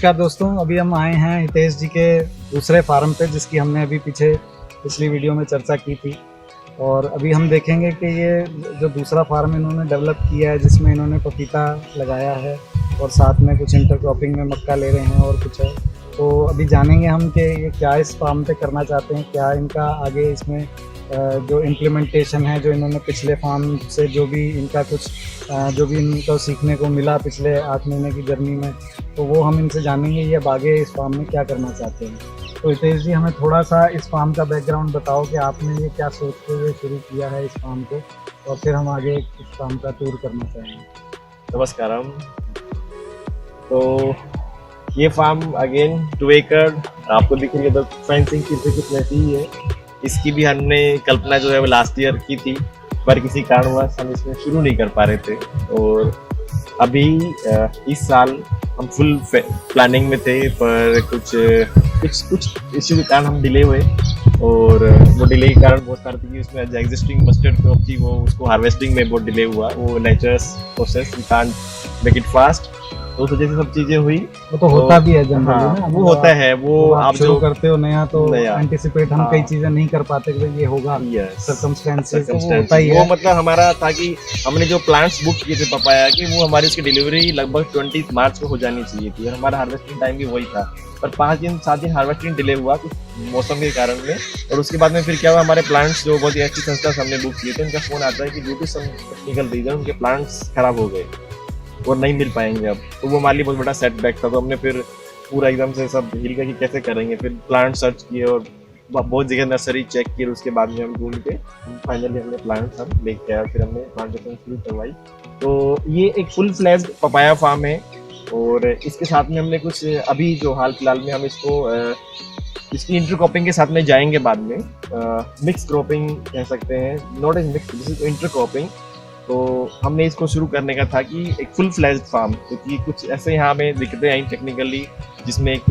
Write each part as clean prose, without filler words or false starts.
नमस्कार दोस्तों, अभी हम आए हैं हितेश जी के दूसरे फार्म पे जिसकी हमने अभी पिछली वीडियो में चर्चा की थी। और अभी हम देखेंगे कि ये जो दूसरा फार्म इन्होंने डेवलप किया है जिसमें इन्होंने पपीता लगाया है और साथ में कुछ इंटरक्रॉपिंग में मक्का ले रहे हैं और कुछ है। तो अभी जानेंगे हम कि ये क्या इस फार्म पे करना चाहते हैं, क्या इनका आगे इसमें जो इम्प्लीमेंटेशन है, जो इन्होंने पिछले फार्म से जो भी इनका कुछ जो भी इनको सीखने को मिला पिछले 8 महीने की जर्नी में, तो वो हम इनसे जानेंगे ये अब आगे इस फार्म में क्या करना चाहते हैं। तो हितेश जी, हमें थोड़ा सा इस फार्म का बैकग्राउंड बताओ कि आपने ये क्या सोचते हुए शुरू किया है इस फार्म को, और फिर हम आगे इस फार्म का टूर करना चाहेंगे। नमस्कारम। तो ये फार्म अगेन 2 एकड़ आपको दिख रही है, तो फेंसिंग की कुछ वैसी ही है। इसकी भी हमने कल्पना जो है वो लास्ट ईयर की थी, पर किसी कारणवश हम इसमें शुरू नहीं कर पा रहे थे। और अभी इस साल हम फुल प्लानिंग में थे, पर कुछ इश्यू के कारण हम डिले हुए। और वो डिले के कारण बहुत सारी थी, उसमें जो एग्जिस्टिंग मस्टर्ड क्रॉप थी वो उसको हार्वेस्टिंग में बहुत डिले हुआ। वो natures process, we can't make it fast. तो उस वजह से सब चीजें हुई। वो तो होता भी है जनरली ना, वो होता है। वो आप जो शुरू करते हो नया तो एंटिसिपेट हम कई चीजें नहीं कर पाते कि ये होगा, सर्कमस्टेंसेस तो होता ही है। वो मतलब हमारा था कि हमने जो प्लांट्स बुक किए थे पपाया की, वो हमारी उसकी डिलीवरी लगभग 20 मार्च को हो जानी चाहिए थी, और हमारा हार्वेस्टिंग टाइम भी वही था। पर 7 दिन हार्वेस्टिंग डिले हुआ कुछ मौसम के कारण में। और उसके बाद में फिर क्या हुआ, हमारे प्लांट्स जो बहुत ही अच्छी संस्था से हमने बुक किए थे, उनका फोन आता है कि due to some technical reason उनके प्लांट्स खराब हो गए और नहीं मिल पाएंगे अब। तो वो हमारे लिए बहुत बड़ा सेटबैक था। तो हमने फिर पूरा एकदम से सब हिल गया कि कैसे करेंगे। फिर प्लांट सर्च किए और बहुत जगह नर्सरी चेक किए, उसके बाद में हम ढूंढ के फाइनली हमने प्लांट सब लेके आया, फिर हमने प्लांटेशन शुरू करवाई। तो ये एक फुल फ्लैश्ड पपाया फार्म है। और इसके साथ में हमने कुछ अभी जो हाल फिलहाल में हम इसको इसकी इंटरक्रॉपिंग के साथ में जाएंगे बाद में। मिक्स क्रॉपिंग कह सकते हैं, not as mix, this is intercropping. तो हमने इसको शुरू करने का था कि एक फुल फ्लैश्ड फार्म, क्योंकि कुछ ऐसे यहाँ हमें दिखते हैं टेक्निकली, जिसमें एक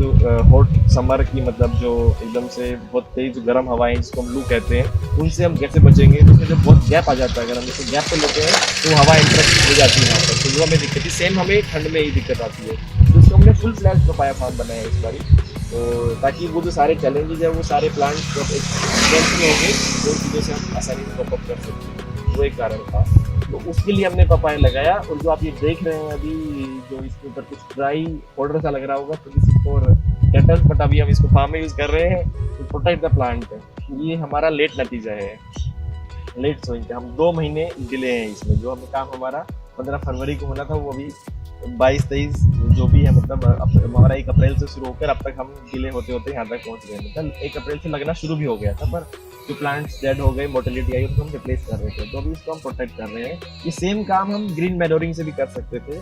हॉट समर की मतलब जो एकदम से बहुत तेज गर्म हवाएं जिसको हम लू कहते हैं, उनसे हम कैसे बचेंगे। तो उसमें जो बहुत गैप आ जाता है, अगर हम इसे गैप पे लेते हैं तो हवा इंटरेक्ट हो जाती है यहाँ पर, तो वो हमें दिक्कत थी। सेम हमें ठंड में ही दिक्कत आती है, तो उसको हमने फुल फ्लैश्ड पपाया फार्म बनाया इस बारी। तो ताकि वो जो सारे चैलेंजेस है वो सारे प्लांट्स जब एक हो गए तो चीज़ों से हम आसानी से कॉप अप कर सकते हैं, वो एक कारण था। तो उसके लिए हमने पपाया लगाया। और जो आप ये देख रहे हैं अभी, जो इसके ऊपर कुछ ड्राई पाउडर सा लग रहा होगा, तो this is for cattle, but अभी हम इसको फार्म में यूज कर रहे हैं टू प्रोटेक्ट द प्लांट। ये हमारा लेट नतीजा है, लेट सोइंग। हम 2 महीने डिले हैं इसमें। जो हमें काम हमारा 15 फरवरी को होना था, वो अभी 22-23 जो भी है, मतलब हमारा 1 अप्रैल से शुरू होकर अब तक हम डिले होते होते यहाँ तक पहुँच गए। मतलब 1 अप्रैल से लगना शुरू भी हो गया था, पर जो प्लांट्स डेड हो गए, मोर्टेलिटी आई, उनको हम रिप्लेस कर रहे थे। तो अभी इसको हम प्रोटेक्ट कर रहे हैं। ये सेम काम हम ग्रीन मैनोरिंग से भी कर सकते थे,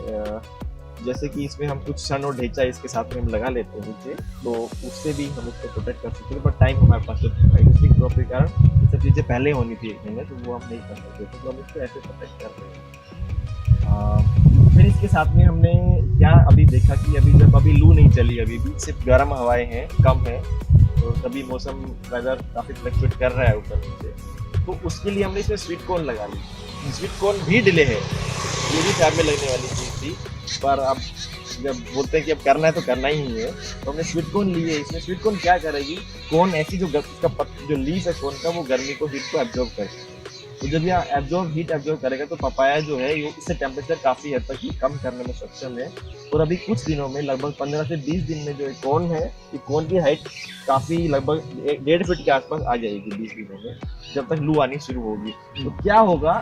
जैसे कि इसमें हम कुछ सन और ढेंचा इसके साथ में हम लगा लेते हैं नीचे, तो उससे भी हम उसको प्रोटेक्ट कर सकते थे। बट टाइम हमारे पास एग्जिस्टिंग क्रॉप के कारण ये सब चीज़ें पहले होनी थी 1 महीने, तो वो हम नहीं कर सकते थे। तो हम इसको ऐसे प्रोटेक्ट कर रहे हैं। फिर इसके साथ में हमने क्या अभी देखा कि अभी लू नहीं चली, अभी भी सिर्फ गर्म हवाएं हैं, कम है, तो तभी मौसम वेदर काफ़ी फ्लक्चुएट कर रहा है ऊपर नीचे। तो उसके लिए हमने इसमें स्वीट कॉर्न लगा ली। स्वीट कॉर्न भी डिले है, ये भी टाइम में लगने वाली चीज़ थी, पर अब जब बोलते हैं कि अब करना है तो करना ही है, तो हमने स्वीट कॉर्न ली है। इसमें स्वीट कॉर्न क्या करेगी, कॉर्न ऐसी जो लीफ है कॉर्न का, वो गर्मी को, हीट को एब्जॉर्ब करती है। तो जब यह हीट एब्जॉर्ब करेगा तो पपाया जो है इससे टेम्परेचर काफ़ी हद तक कम करने में सक्षम है। और अभी कुछ दिनों में, लगभग 15 से 20 दिन में, जो एक कॉर्न है, ये कॉर्न की हाइट काफ़ी लगभग 1.5 फीट के आसपास आ जाएगी 20 दिनों में, जब तक लू आनी शुरू होगी। तो क्या होगा,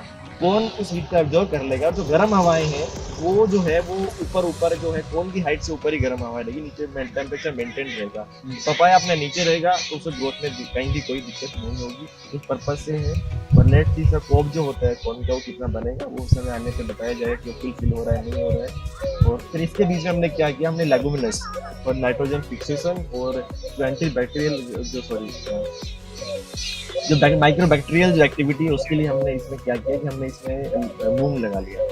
कॉर्न उस हीट का एब्जॉर्ब कर लेगा। जो गर्म हवाएं हैं वो जो है वो ऊपर जो है कॉर्न की हाइट से ऊपर ही गर्म हवाएं रहेगी, नीचे टेम्परेचर मेंटेन रहेगा। पपाया अपने नीचे रहेगा, तो उसे ग्रोथ में कहीं भी कोई दिक्कत नहीं होगी। इस पर्पज से है। और लेट सी सा कोप जो होता है कॉर्न का, वो कितना बनेगा वो समय आने से बताया जाएगा कि फुल फिल हो रहा है नहीं हो रहा है। और फिर इसके बीच में हमने क्या किया, हमने लेगुमिनस और नाइट्रोजन फिक्सेशन और एंटीबैक्टीरियल जो माइक्रोबैक्टीरियल जो एक्टिविटी है, उसके लिए हमने इसमें क्या किया कि हमने इसमें मूंग लगा लिया।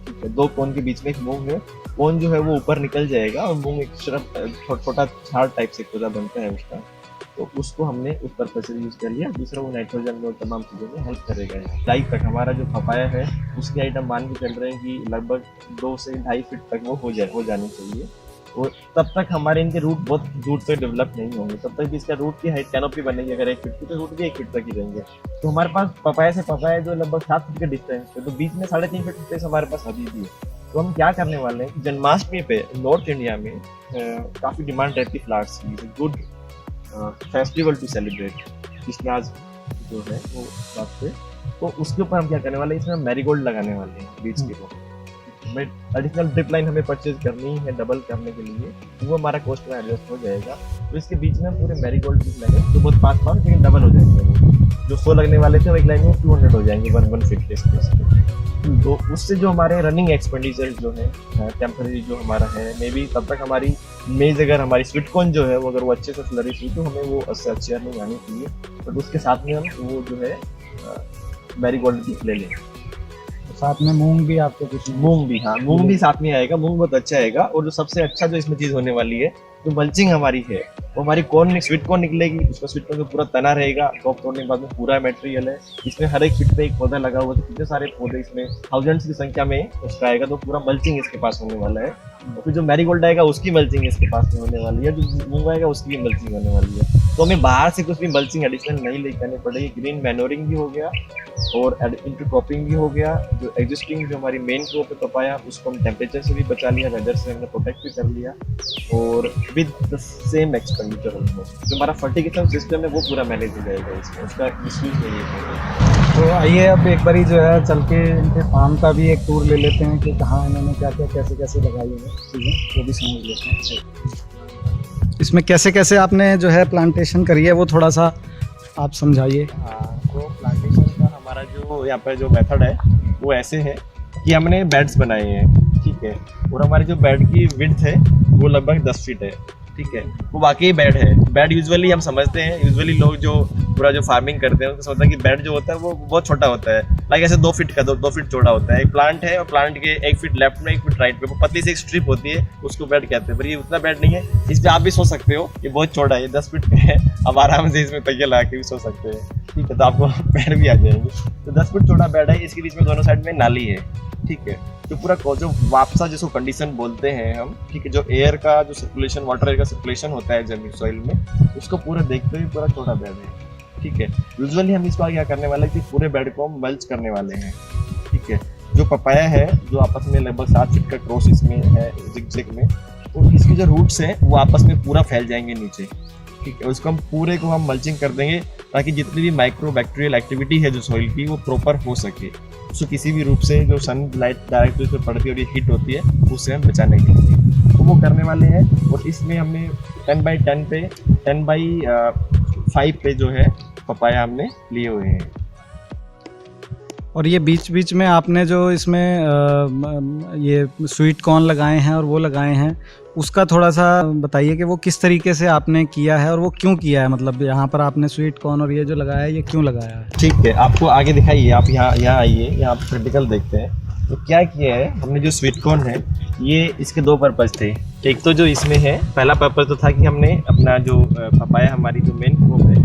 ठीक है, 2 कोन के बीच में एक मूंग है, कोन जो है वो ऊपर निकल जाएगा और मूंग एक छोटा झाड़ टाइप से पौधा बनता है उसका, तो उसको हमने उस पर्पज से यूज कर लिया। दूसरा वो नाइट्रोजन और तमाम चीज़ों में हेल्प करेगा। हाइट तक हमारा जो पपाया है उसकी हाइट हम मान के चल रहे हैं कि लगभग 2 से 2.5 फीट तक वो हो जानी चाहिए। और तब तक हमारे इनके रूट बहुत दूर तक डेवलप नहीं होंगे, तब तक भी इसका रूट की हाइट कैनोपी बनेगी अगर 1 फीट की, तो रूट भी 1 फीट तक ही रहेंगे। तो हमारे पास पपाया से पपाया जो लगभग 7 फीट के डिस्टेंस पे, तो बीच में 3.5 फीट स्पेस हमारे पास अभी भी है। तो हम क्या करने वाले हैं, जन्माष्टमी पे नॉर्थ इंडिया में काफ़ी डिमांड रहती है फ्लावर्स की, गुड फेस्टिवल टू सेलिब्रेट, जिसमें आज जो है वो बात पे, तो उसके ऊपर हम क्या करने वाले हैं, इसमें मैरीगोल्ड लगाने वाले हैं 20 किलो। एडिशनल ड्रिप लाइन हमें परचेज करनी है डबल करने के लिए, वो हमारा कॉस्ट में एडजस्ट हो जाएगा। तो इसके बीच में हम पूरे मैरीगोल्ड ड्रिप लाइन जो बहुत पास लेकिन डबल हो जाएंगे, वो जो 100 लगने वाले थे वो एक लाइन में 200 हो जाएंगे 1 फीट के स्पेस पे। तो उससे जो हमारे रनिंग एक्सपेंडिचर जो है टेम्पररी जो हमारा है, मे बी तब तक हमारी मेज अगर हमारी स्वीट कॉर्न जो है वो अगर वो अच्छे से फ्लरिश हुई तो हमें वो उससे अच्छी अर्निंग आनी चाहिए। बट उसके साथ में हम वो जो है मैरीगोल्ड भी ले लें। साथ में मूंग भी आपको कुछ मूंग भी, हाँ मूंग भी साथ में आएगा, मूंग बहुत अच्छा आएगा। और जो सबसे अच्छा जो इसमें चीज होने वाली है, जो मल्चिंग हमारी है वो हमारी कॉर्न स्वीट कॉर्न निकलेगी, उसका स्वीट कॉर्न का पूरा तना रहेगा, टॉप तोड़ने के बाद में पूरा मटेरियल है। इसमें हर एक फीट पे एक पौधा लगा हुआ है, कितने सारे पौधे इसमें थाउजेंड्स की संख्या में उसका आएगा, तो पूरा मल्चिंग इसके पास होने वाला है। और फिर जो मैरीगोल्ड आएगा उसकी मल्चिंग इसके पास में होने वाली है, जो मूंग आएगा उसकी भी मल्चिंग होने वाली है। तो हमें बाहर से कुछ भी मल्चिंग एडिशनल नहीं लेके आनी पड़ेगी। ग्रीन मैनोरिंग भी हो गया और इंटरक्रॉपिंग भी हो गया। जो एग्जिस्टिंग जो हमारी मेन क्रॉप है पपाया, उसको हम टेम्परेचर से भी बचा लिया, वेदर से हमने प्रोटेक्ट भी कर लिया, और with the same expenditure almost. जो हमारा फर्टिगेशन सिस्टम है वो पूरा मैनेज हो जाएगा इसमें, उसका मिसयूज नहीं है। तो आइए अब एक बारी जो है चल के इनके फार्म का भी एक टूर ले लेते हैं कि कहाँ इन्होंने क्या क्या कैसे कैसे लगाई है चीज़ें, वो भी समझ लेते हैं। इसमें कैसे कैसे आपने जो है प्लांटेशन करी है वो थोड़ा सा आप समझाइए। हाँ, तो प्लांटेशन का हमारा जो यहाँ पर जो मेथड है वो ऐसे है कि हमने बेड्स बनाए हैं, ठीक है, और हमारी जो बेड की विड्थ है वो लगभग 10 फीट है, ठीक है। वो वाकई बेड है। बेड यूजुअली हम समझते हैं, यूजुअली लोग जो पूरा जो फार्मिंग करते हैं उनको समझता है कि बेड जो होता है वो बहुत छोटा होता है, लाइक ऐसे 2 फीट का 2 फीट चौड़ा होता है। एक प्लांट है और प्लांट के 1 फीट लेफ्ट में 1 फीट राइट में वो पतली से एक स्ट्रिप होती है, उसको बेड कहते हैं। पर ये उतना बेड नहीं है, इस पर आप भी सो सकते हो, ये बहुत चौड़ा है, ये 10 फीट का है, आप आराम से इसमें तकिया लगा के भी सो सकते हैं, ठीक है। तो आपको पैर भी आ जाएंगे। तो 10 फीट चौड़ा बेड है, इसके बीच में दोनों साइड में नाली है, ठीक है। तो पूरा जो वापसा जिसको कंडीशन बोलते हैं हम, ठीक है, जो एयर का जो सर्कुलेशन, वाटर एयर का सर्कुलेशन होता है जमीन सॉइल में, उसको पूरा देखते हुए पूरा छोटा बेड है, ठीक है। यूजुअली हम इसको क्या करने वाले हैं कि पूरे बेड को हम मल्च करने वाले हैं, ठीक है। जो पपाया है जो आपस में लगभग 7 फीट का क्रॉस इसमें है जिग में, तो इसके जो रूट्स हैं वो आपस में पूरा फैल जाएंगे नीचे, ठीक है। उसको हम पूरे को हम मल्चिंग कर देंगे ताकि जितनी भी माइक्रो बैक्टीरियल एक्टिविटी है जो सॉइल की वो प्रॉपर हो सके, उसको किसी भी रूप से जो सन लाइट डायरेक्ट उस पर पड़ती है और ये हीट होती है उससे हम बचाने के लिए तो वो करने वाले हैं। और इसमें हमने 10x10 पे 10x5 पे जो है पपाया हमने लिए हुए हैं। और ये बीच बीच में आपने जो इसमें ये स्वीट कॉर्न लगाए हैं और वो लगाए हैं, उसका थोड़ा सा बताइए कि वो किस तरीके से आपने किया है और वो क्यों किया है, मतलब यहाँ पर आपने स्वीट कॉर्न और ये जो लगाया है ये क्यों लगाया है। ठीक है, आपको आगे दिखाइए, आप यहाँ आइए, यहाँ पे प्रैक्टिकल देखते हैं। तो क्या किया है हमने, जो स्वीट कॉर्न है ये इसके 2 पर्पज़ थे। एक तो जो इसमें है, पहला पर्पज़ तो था कि हमने अपना जो पपाया हमारी जो मेन क्रॉप है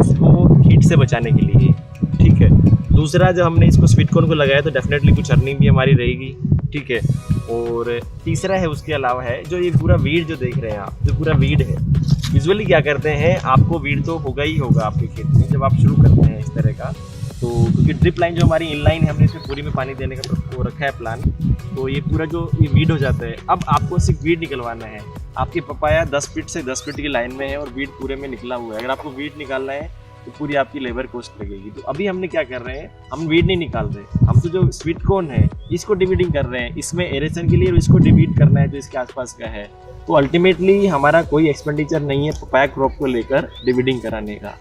उसको हीट से बचाने के लिए, ठीक है। दूसरा जो हमने इसको स्वीट कॉर्न को लगाया तो डेफिनेटली कुछ अर्निंग भी हमारी रहेगी, ठीक है। और तीसरा है उसके अलावा है जो ये पूरा वीड जो देख रहे हैं आप, जो पूरा वीड है, यूजुअली क्या करते हैं, आपको वीड तो होगा ही होगा आपके खेत में जब आप शुरू करते हैं इस तरह का। तो क्योंकि ड्रिप लाइन जो हमारी इनलाइन है, हमने इसमें पूरी में पानी देने का वो रखा है प्लान, तो ये पूरा जो ये वीड हो जाता है। अब आपको सिर्फ वीड निकलवाना है। आपकी पपाया 10 फीट से 10 फीट की लाइन में है और वीड पूरे में निकला हुआ है। अगर आपको वीड निकालना है तो पूरी आपकी लेबर कॉस्ट लगेगी। तो अभी हमने क्या कर रहे हैं, हम वीड नहीं निकाल रहे, हम तो जो स्वीट कॉर्न है इसको डिवीडिंग कर रहे हैं। इसमें एरेशन के लिए इसको डिवीड करना है जो इसके आसपास का है। तो अल्टीमेटली हमारा कोई एक्सपेंडिचर नहीं है पपाया क्रॉप को लेकर डिवीडिंग कराने का,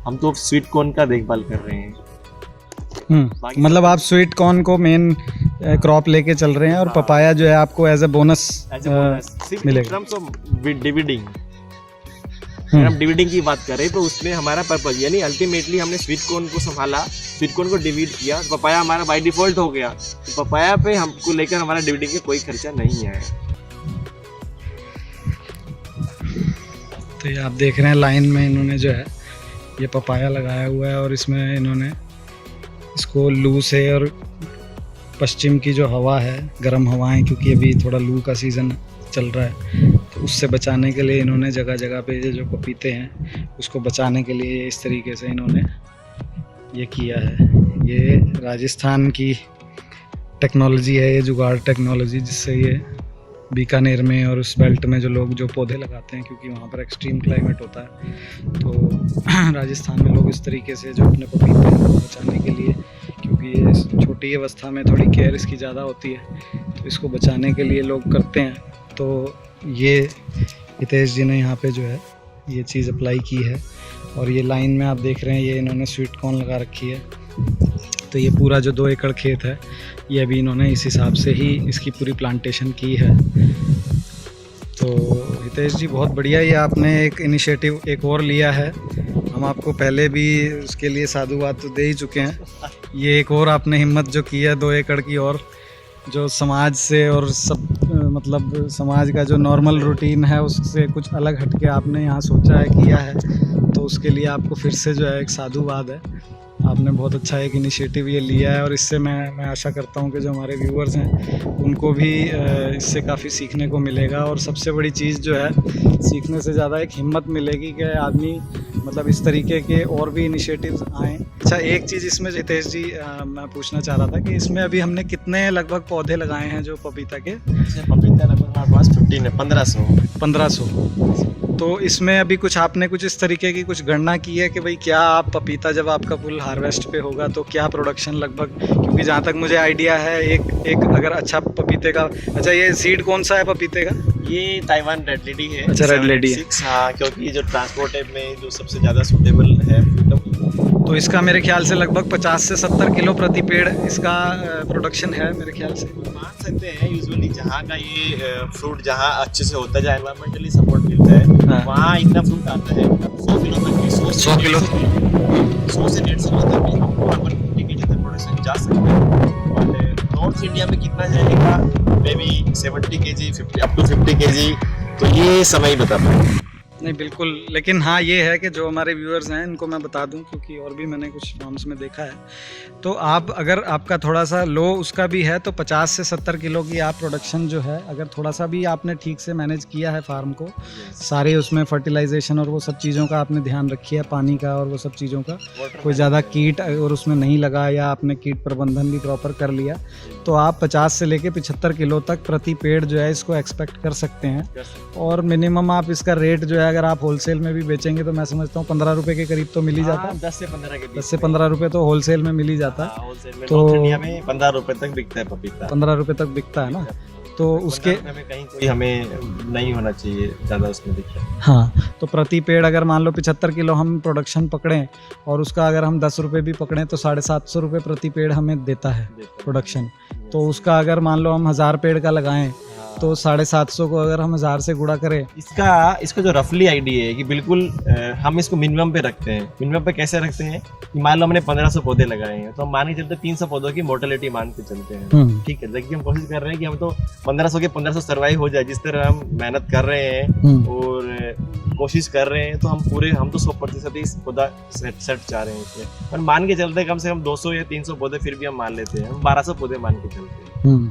हम तो स्वीट कॉर्न का देखभाल कर रहे हैं। मतलब आप स्वीट कॉर्न को मेन क्रॉप लेके चल रहे हैं और पपाया जो है आपको एज ए बोनस मिलेगा। टर्म्स ऑफ डिवीडिंग, अगर हम डिवीडिंग की बात करें तो उसमें हमारा पर्पज, यानी अल्टीमेटली हमने स्वीट कॉर्न को संभाला, स्वीट कॉर्न को डिवीड किया, पपाया हमारा बाय डिफॉल्ट हो गया। तो पपाया पे हमको लेकर हमारा डिवीडिंग का कोई खर्चा नहीं है। तो ये आप देख रहे हैं लाइन में इन्होंने जो है ये पपाया लगाया हुआ है और इसमें इन्होंने इसको लू से और पश्चिम की जो हवा है, गर्म हवाएं, क्योंकि अभी थोड़ा लू का सीज़न है, चल रहा है, तो उससे बचाने के लिए इन्होंने जगह जगह पे ये जो पपीते हैं उसको बचाने के लिए इस तरीके से इन्होंने ये किया है। ये राजस्थान की टेक्नोलॉजी है, ये जुगाड़ टेक्नोलॉजी, जिससे ये बीकानेर में और उस बेल्ट में जो लोग जो पौधे लगाते हैं, क्योंकि वहाँ पर एक्सट्रीम क्लाइमेट होता है, तो राजस्थान में लोग इस तरीके से जो अपने पपीते हैं को बचाने के लिए, क्योंकि ये छोटी अवस्था में थोड़ी केयर इसकी ज़्यादा होती है, तो इसको बचाने के लिए लोग करते हैं। तो ये हितेश जी ने यहाँ पे जो है ये चीज़ अप्लाई की है। और ये लाइन में आप देख रहे हैं, ये इन्होंने स्वीट कॉर्न लगा रखी है। तो ये पूरा जो 2 एकड़ खेत है, ये अभी इन्होंने इस हिसाब से ही इसकी पूरी प्लांटेशन की है। तो हितेश जी बहुत बढ़िया, ये आपने एक इनिशिएटिव एक और लिया है। हम आपको पहले भी उसके लिए साधुवाद तो दे ही चुके हैं। ये एक और आपने हिम्मत जो की है 2 एकड़ की, और जो समाज से और सब मतलब समाज का जो नॉर्मल रूटीन है उससे कुछ अलग हटके आपने यहाँ सोचा है, किया है, तो उसके लिए आपको फिर से जो है एक साधुवाद है। आपने बहुत अच्छा एक इनिशिएटिव ये लिया है, और इससे मैं आशा करता हूँ कि जो हमारे व्यूअर्स हैं उनको भी इससे काफ़ी सीखने को मिलेगा। और सबसे बड़ी चीज़ जो है, सीखने से ज़्यादा एक हिम्मत मिलेगी कि आदमी मतलब इस तरीके के और भी इनिशिएटिव्स आएँ। अच्छा, एक चीज़ इसमें हितेश जी मैं पूछना चाह रहा था कि इसमें अभी हमने कितने लगभग पौधे लगाए हैं जो पपीता के? पपीता लगभग हमारे पास 1500। तो इसमें अभी कुछ आपने कुछ इस तरीके की कुछ गणना की है कि भाई क्या आप पपीता जब आपका फुल हार्वेस्ट पे होगा तो क्या प्रोडक्शन लगभग, क्योंकि जहाँ तक मुझे आइडिया है एक अगर अच्छा पपीते का, अच्छा ये सीड कौन सा है पपीते का? ये ताइवान रेड लेडी है। अच्छा, रेड लेडी है। हाँ, क्योंकि जो ट्रांसपोर्ट में जो सबसे ज़्यादा सूटेबल है। तो इसका मेरे ख्याल से लगभग 50 से 70 किलो प्रति पेड़ इसका प्रोडक्शन है मेरे ख्याल से। मान सकते हैं यूजुअली जहाँ का ये फ्रूट जहाँ अच्छे से होता है, जहाँ एनवायरमेंटली सपोर्ट मिलता है, हाँ। वहाँ इतना फ्रूट आता है 100 किलो तक भी, 100 किलो 100 से 150 किलो तक भी हमको अपन 50 केजी तक प्रोडक्शन जा सकते हैं। और नॉर्थ इंडिया में कितना जाएगा, may be 70 KG, 50 up to 50 KG, तो ये समय ही बता पाएगा। नहीं बिल्कुल, लेकिन हाँ ये है कि जो हमारे व्यूअर्स हैं इनको मैं बता दूं, क्योंकि और भी मैंने कुछ फॉर्म्स में देखा है, तो आप अगर आपका थोड़ा सा लो उसका भी है तो 50 से 70 किलो की आप प्रोडक्शन जो है, अगर थोड़ा सा भी आपने ठीक से मैनेज किया है फार्म को, सारे उसमें फर्टिलाइजेशन और वो सब चीज़ों का आपने ध्यान रखी है, पानी का और वो सब चीज़ों का, कोई ज़्यादा कीट और उसमें नहीं लगा या आपने कीट प्रबंधन भी प्रॉपर कर लिया, तो आप 50 से लेके 75 किलो तक प्रति पेड़ जो है इसको एक्सपेक्ट कर सकते हैं। और मिनिमम आप इसका रेट जो है अगर आप होलसेल में भी बेचेंगे तो मैं समझता हूँ 15 रुपए के करीब तो मिल ही जाता है। 10 से 15 के बीच, 10 से 15 रुपए तो होलसेल में मिल ही जाता है। होलसेल में तो नॉर्थ इंडिया में 15 रुपए तक बिकता है पपीता। 15 रुपए तक बिकता है ना, तो उसके कहीं कोई हमें नहीं होना चाहिए ज़्यादा उसमें दिक्कत। हाँ, तो प्रति पेड़ अगर मान लो 75 किलो हम प्रोडक्शन पकड़ें और उसका अगर हम 10 रुपये भी पकड़ें तो 750 रुपये प्रति पेड़ हमें देता है प्रोडक्शन। तो उसका अगर मान लो हम 1000 पेड़ का लगाएं तो 750 को अगर हम 1000 से गुणा करें, इसका जो रफली आइडिया है कि बिल्कुल हम इसको मिनिमम पे रखते हैं। मिनिमम पे कैसे रखते हैं कि मान लो हमने 1500 पौधे लगाए हैं तो हम मान के चलते 300 पौधों की मोर्टेलिटी मान के चलते हैं। ठीक है, लेकिन हम कोशिश कर रहे हैं कि हम तो 1500 के 1500 सर्वाइव हो जाए, जिस तरह हम मेहनत कर रहे हैं और कोशिश कर रहे हैं, तो हम तो 100% ही पौधा सेट चाह रहे हैं इसमें। पर मान के चलते कम से कम 200 या 300 पौधे फिर भी हम मान लेते हैं, हम 1200 पौधे मान के चलते हैं।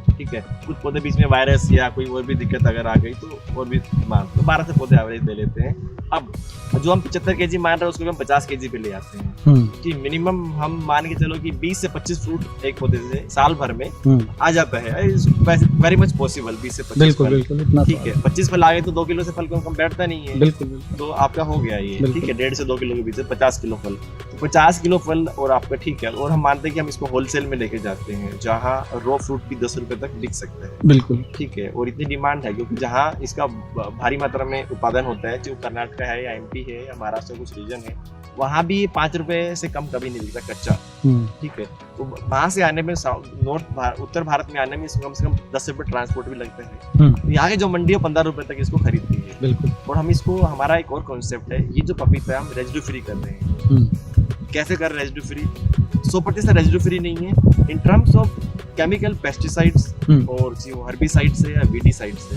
ठीक है, कुछ पौधे बीच में वायरस या कोई और भी दिक्कत अगर आ गई तो और भी मान तो 12 से पौधे एवरेज ले लेते हैं। अब जो हम 75 केजी मान रहे हैं उसको हम 50 केजी पे ले आते हैं कि मिनिमम हम मान के चलो कि 20 से 25 फ्रूट एक पौधे से साल भर में आ जाता है। वेरी मच पॉसिबल 20 से 25 बिल्कुल बिल्कुल इतना। ठीक है, 25 फल आ गए तो 2 किलो से फल कम बैठता नहीं है। बिल्कुल तो आपका हो गया ये। ठीक है, 1.5 से 2 किलो के बीच 50 किलो फल, तो 50 किलो फल और आपका ठीक है। और हम मानते हैं कि हम इसको होलसेल में लेके जाते हैं जहाँ रॉ फ्रूट भी 10 रुपए तक बिक सकते हैं। बिल्कुल ठीक है, और इतनी डिमांड है क्योंकि जहाँ इसका भारी मात्रा में उत्पादन होता है, जो कर्नाटक है या एमपी है या महाराष्ट्र का कुछ रीजन है, वहाँ भी 5 रुपए से कम कभी नहीं बिकता कच्चा। ठीक है, तो वहाँ से आने में उत्तर भारत में आने में कम से कम 10 रुपए ट्रांसपोर्ट भी लगता है। तो यहाँ की जो मंडी है 15 रुपए तक इसको खरीदती है। बिल्कुल। और हम इसको, हमारा एक और कॉन्सेप्ट है, ये जो पपीता है हम रेजिड्यू फ्री कर रहे हैं। कैसे कर रहे हैं रेजिड्यू फ्री? 100% रेजिड्यू फ्री नहीं है in terms of chemical pesticides और जो हर्बिसाइड से या वीडीसाइड से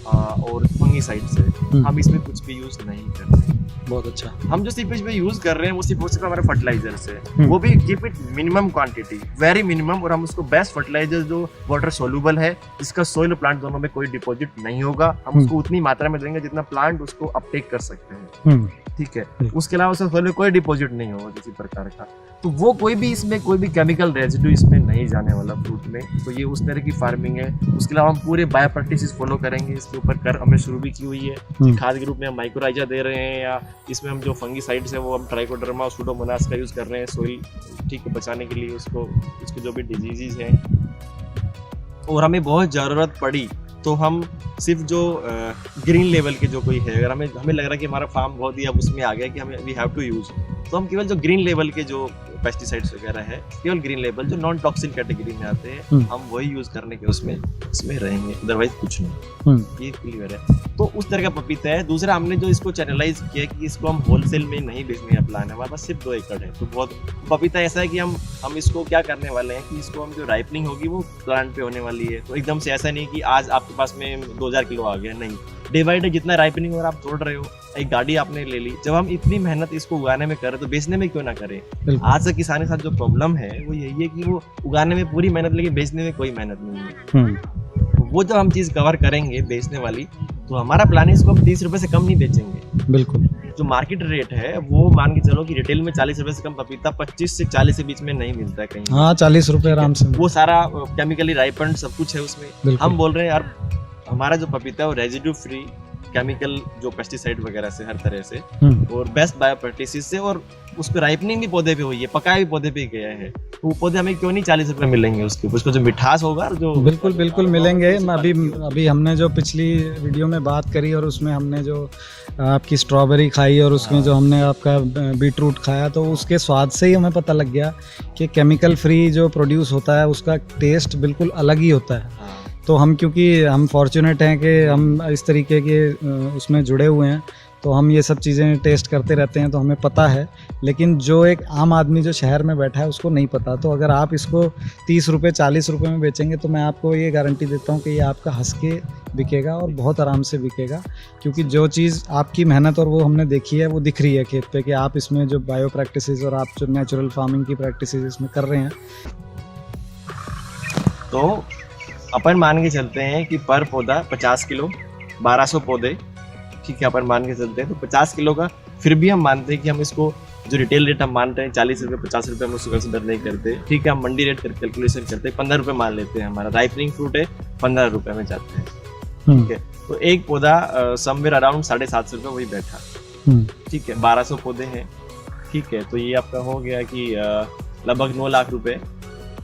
और फंगीसाइड से हम इसमें कुछ भी यूज नहीं करते। बहुत अच्छा। हम जो सीपेज में यूज कर रहे हैं वो सिर्फ हमारे फर्टिलाइजर से, हम्म। वो भी keep it minimum quantity, very minimum, और हम उसको बेस्ट फर्टिलाइजर जो वाटर सोल्यूबल है, जिसका सोइल और प्लांट दोनों में कोई डिपॉजिट नहीं होगा, हम उसको उतनी मात्रा में देंगे जितना प्लांट उसको अपटेक कर सकते हैं। ठीक है, उसके अलावा उसका सोइल में कोई डिपॉजिट नहीं होगा किसी प्रकार का। तो वो कोई भी इसमें कोई भी केमिकल रेजिड्यू इसमें नहीं जाने वाला फ्रूट में। तो ये उस तरह की फार्मिंग है। उसके अलावा हम पूरे बायो प्रैक्टिसेस फॉलो करेंगे। इसके ऊपर कर हमने शुरू भी की हुई है। खाद के रूप में हम माइक्रोराइजा दे रहे हैं, या इसमें हम जो फंगीसाइड्स है वो हम ट्राइकोडर्मा और सूडोमोनास का यूज़ कर रहे हैं सोइल ठीक बचाने के लिए, उसको जो भी डिजीजेज हैं। और हमें बहुत ज़रूरत पड़ी तो हम सिर्फ जो ग्रीन लेवल के जो कोई है, अगर हमें लग रहा है कि हमारा फार्म बहुत ही अब उसमें आ गया कि हमें वी हैव टू यूज़, तो हम केवल जो ग्रीन लेवल के जो पेस्टिसाइड्स वगैरह है, केवल ग्रीन लेवल जो नॉन टॉक्सिन कैटेगरी में आते हैं, हम वही यूज करने के उसमें रहेंगे, अदरवाइज कुछ नहीं। ये क्लियर है। तो उस तरह का पपीता है। दूसरा, हमने जो इसको चैनलाइज किया कि इसको हम होलसेल में नहीं बेचने का प्लान है। हमारे पास सिर्फ 2 एकड़ है, तो बहुत पपीता ऐसा है कि हम इसको क्या करने वाले हैं कि इसको हम जो राइपनिंग होगी वो प्लांट पे होने वाली है। तो एकदम से ऐसा नहीं कि आज आपके पास में 2000 किलो आ गया, नहीं, डे बाई डे जितना राइपनिंग और आप तोड़ रहे हो, एक गाड़ी आपने ले ली, जब हम इतनी मेहनत इसको उगाने में कर रहे तो बेचने में क्यों ना करें। आज से किसान के साथ जो प्रॉब्लम है वो यही है कि वो उगाने में पूरी मेहनत लेकिन बेचने में कोई मेहनत नहीं है। तो वो जब हम चीज कवर करेंगे बेचने वाली, तो हमारा प्लान है इसको हम 30 रुपए से कम नहीं बेचेंगे। बिल्कुल। जो मार्केट रेट है वो मान के चलो कि रिटेल में 40 रुपए से कम पपीता 25 से 40 के बीच में नहीं मिलता है कहीं। हाँ, 40 रुपए आराम से। वो सारा केमिकली राइपन सब कुछ है उसमें। हम बोल रहे हैं यार हमारा जो पपीता है वो रेजिड्यू फ्री, केमिकल जो पेस्टिसाइड वगैरह से हर तरह से, और बेस्ट बायो प्रैक्टिसेस से, और उसको राइपनिंग भी पौधे पे हुई है, पकाया भी पौधे पे गया है। तो वो पौधे हमें क्यों नहीं 40 रुपए मिलेंगे उसको जो मिठास होगा जो बिल्कुल मिलेंगे। अभी हमने जो पिछली वीडियो में बात करी और उसमें हमने जो आपकी स्ट्रॉबेरी खाई और उसमें जो हमने आपका बीटरूट खाया, तो उसके स्वाद से ही हमें पता लग गया कि केमिकल फ्री जो प्रोड्यूस होता है उसका टेस्ट बिल्कुल अलग ही होता है। तो क्योंकि हम फॉर्चुनेट हैं कि हम इस तरीके के उसमें जुड़े हुए हैं, तो हम ये सब चीज़ें टेस्ट करते रहते हैं, तो हमें पता है। लेकिन जो एक आम आदमी जो शहर में बैठा है उसको नहीं पता। तो अगर आप इसको 30 रुपये 40 रुपये में बेचेंगे तो मैं आपको ये गारंटी देता हूँ कि ये आपका हंस के बिकेगा और बहुत आराम से बिकेगा। क्योंकि जो चीज़ आपकी मेहनत और वो हमने देखी है वो दिख रही है खेत पे कि आप इसमें जो बायो प्रैक्टिसेस और आप जो नेचुरल फार्मिंग की प्रैक्टिसेस इसमें कर रहे हैं। तो अपन मान के चलते हैं कि पर पौधा 50 किलो, 1200 पौधे, ठीक है, अपन मान के चलते हैं तो 50 किलो का। फिर भी हम मानते हैं कि हम इसको जो रिटेल रेट हम मानते हैं 40 रुपये 50 रुपये, हम उसको कंसिडर नहीं करते। ठीक है, हम मंडी रेट कैलकुलेशन करते हैं, 15 रुपये मान लेते हैं। हमारा राइपनिंग फ्रूट है 15 रुपये में जाते हैं। ठीक है, तो एक पौधा समवेयर अराउंड 750 रुपये वही बैठा। ठीक है, 1200 पौधे हैं। ठीक है, तो ये आपका हो गया कि लगभग 9 लाख रुपए,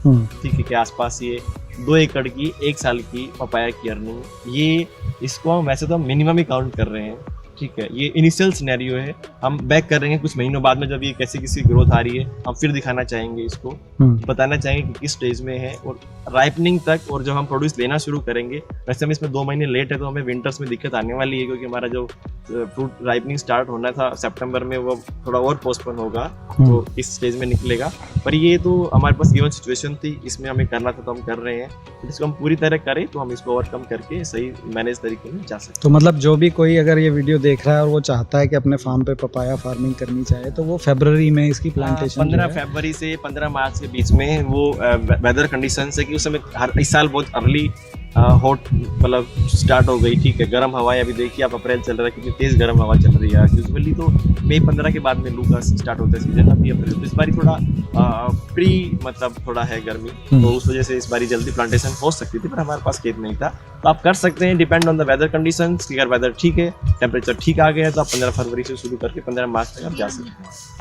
ठीक है, के आसपास ये 2 एकड़ की 1 साल की पपाया की अर्निंग। ये इसको हम वैसे तो हम मिनिमम ही काउंट कर रहे हैं। ठीक है, ये इनिशियल सिनेरियो है। हम बैक कर रहे हैं कुछ महीनों बाद में, जब ये कैसी किसी ग्रोथ आ रही है हम फिर दिखाना चाहेंगे इसको, बताना चाहेंगे कि किस स्टेज में है और राइपनिंग तक। और जब हम प्रोड्यूस लेना शुरू करेंगे, वैसे हम इसमें 2 महीने लेट है तो हमें विंटर्स में दिक्कत आने वाली है, क्योंकि हमारा जो फ्रूट राइपनिंग स्टार्ट होना था सितंबर में वो थोड़ा और पोस्टपोन होगा, तो इस स्टेज में निकलेगा। पर ये तो हमारे पास गिवन सिचुएशन थी, इसमें हमें करना था तो हम कर रहे हैं। तो इसको हम पूरी तरह करें तो हम इसको ओवरकम करके सही मैनेज तरीके में जा सकते। तो मतलब जो भी कोई अगर ये वीडियो देख रहा है और वो चाहता है कि अपने फार्म पे पपाया फार्मिंग करनी चाहे, तो वो फरवरी में इसकी प्लांटेशन 15 फरवरी से 15 मार्च के बीच में वो वेदर कंडीशन से कि उस समय इस साल बहुत अर्ली हॉट मतलब स्टार्ट हो गई। ठीक है, गर्म हवाएं, अभी देखिए आप अप्रैल चल रहा है, कितनी तेज गर्म हवा चल रही है। यूजुअली तो मई 15 के बाद में लू का स्टार्ट होता है सीजन, अभी अप्रैल। तो इस बारी थोड़ा प्री मतलब थोड़ा है गर्मी, तो उस वजह से इस बारी जल्दी प्लांटेशन हो सकती थी, पर हमारे पास खेत नहीं था। तो आप कर सकते हैं, depend on the weather conditions. अगर वेदर ठीक है, टेम्परेचर ठीक आ गया है, तो आप 15 फरवरी से शुरू करके 15 मार्च तक आप जा सकते हैं।